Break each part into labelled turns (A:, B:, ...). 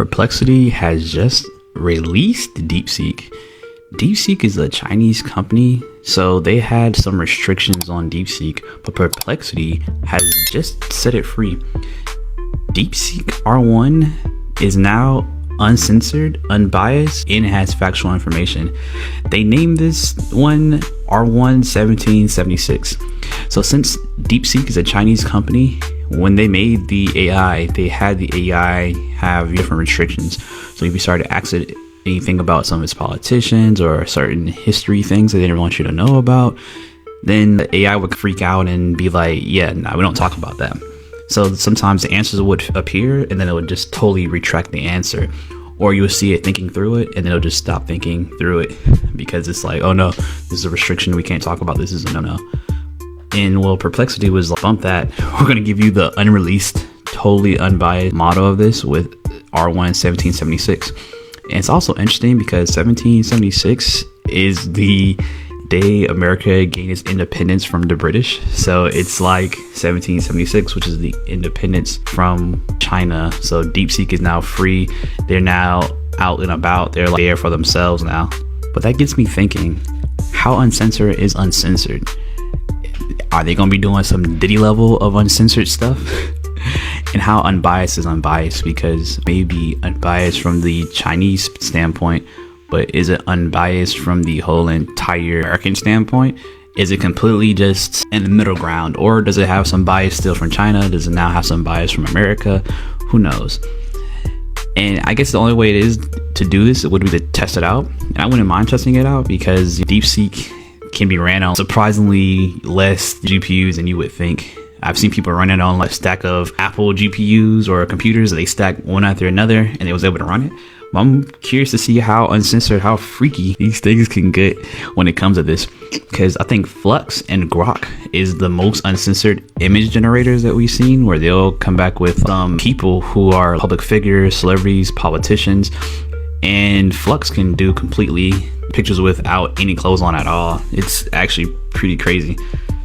A: Perplexity has just released Deepseek. Deepseek is a Chinese company, so they had some restrictions on Deepseek, but Perplexity has just set it free. Deepseek R1 is now uncensored, unbiased, and it has factual information. They named this one R1 1776. So since Deepseek is a Chinese company, when they made the AI, they had the AI have different restrictions. So if you started to ask it anything about some of its politicians or certain history things that they didn't want you to know about, then the AI would freak out and be like, yeah, no, we don't talk about that. So sometimes the answers would appear and then it would just totally retract the answer. Or you would see it thinking through it and then it'll just stop thinking through it because it's like, oh no, this is a restriction. We can't talk about this. This is a no. And well, Perplexity was like, bump that. We're going to give you the unreleased, totally unbiased model of this with R1 1776. And it's also interesting because 1776 is the day America gained its independence from the British. So it's like 1776, which is the independence from China. So Deepseek is now free. They're now out and about. They're like there for themselves now. But that gets me thinking, how uncensored is uncensored? Are they going to be doing some Diddy level of uncensored stuff? And how unbiased is unbiased? Because maybe unbiased from the Chinese standpoint, but is it unbiased from the whole entire American standpoint? Is it completely just in the middle ground? Or does it have some bias still from China? Does it now have some bias from America? Who knows? And I guess the only way it is to do this would be to test it out. And I wouldn't mind testing it out because Deepseek can be ran on surprisingly less GPUs than you would think. I've seen people run it on like a stack of Apple GPUs or computers. They stack one after another and they was able to run it. But I'm curious to see how uncensored, how freaky these things can get when it comes to this. Because I think Flux and Grok is the most uncensored image generators that we've seen, where they'll come back with people who are public figures, celebrities, politicians, and Flux can do completely pictures without any clothes on at all. It's actually pretty crazy.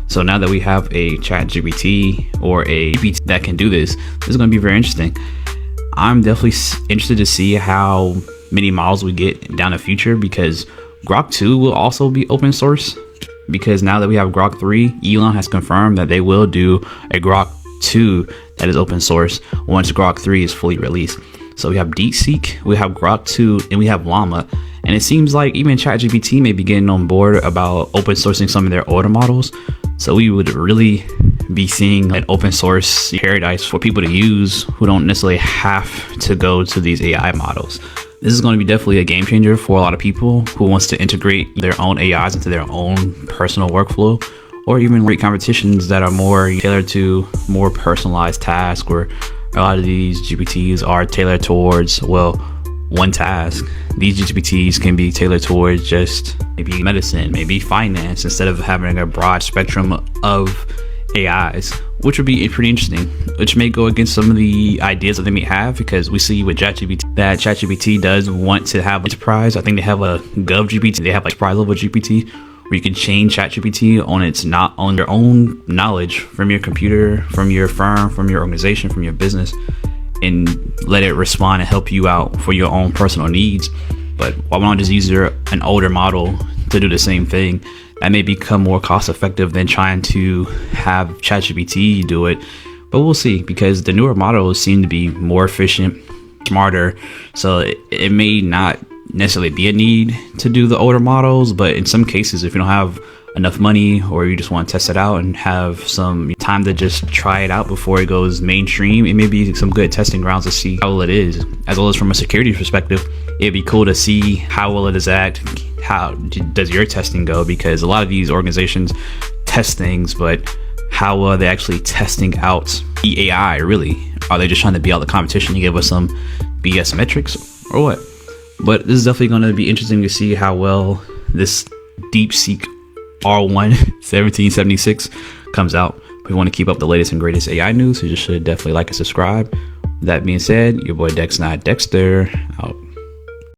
A: So now that we have a chat GPT or a GPT that can do this, this is going to be very interesting. I'm definitely interested to see how many models we get down the future, because Grok 2 will also be open source, because now that we have Grok 3, Elon has confirmed that they will do a Grok 2 that is open source once Grok 3 is fully released. So we have Deepseek, we have Grok 2, and we have Llama. And it seems like even ChatGPT may be getting on board about open sourcing some of their older models. So we would really be seeing an open source paradise for people to use who don't necessarily have to go to these AI models. This is going to be definitely a game changer for a lot of people who wants to integrate their own AIs into their own personal workflow, or even rate competitions that are more tailored to more personalized tasks, where a lot of these GPTs are tailored towards, well, one task. These GPTs can be tailored towards just maybe medicine, maybe finance, instead of having a broad spectrum of AIs, which would be pretty interesting, which may go against some of the ideas that they may have, because we see with ChatGPT that ChatGPT does want to have enterprise. I think they have a Gov GPT, they have like enterprise level GPT, where you can chain ChatGPT on its not on your own knowledge from your computer, from your firm, from your organization, from your business, and let it respond and help you out for your own personal needs. But why not just use an older model to do the same thing? That may become more cost effective than trying to have ChatGPT do it. But we'll see, because the newer models seem to be more efficient, smarter. So it may not necessarily be a need to do the older models, but in some cases, if you don't have enough money, or you just want to test it out and have some time to just try it out before it goes mainstream, it may be some good testing grounds to see how well it is. As well as from a security perspective, it'd be cool to see how well it is at. How does your testing go? Because a lot of these organizations test things, but how well are they actually testing out the AI really? Are they just trying to beat out the competition and give us some BS metrics, or what? But this is definitely going to be interesting to see how well this Deepseek R1 1776 comes out. If you want to keep up the latest and greatest AI news, you just should definitely like and subscribe. That being said, your boy Dex Not Dexter out.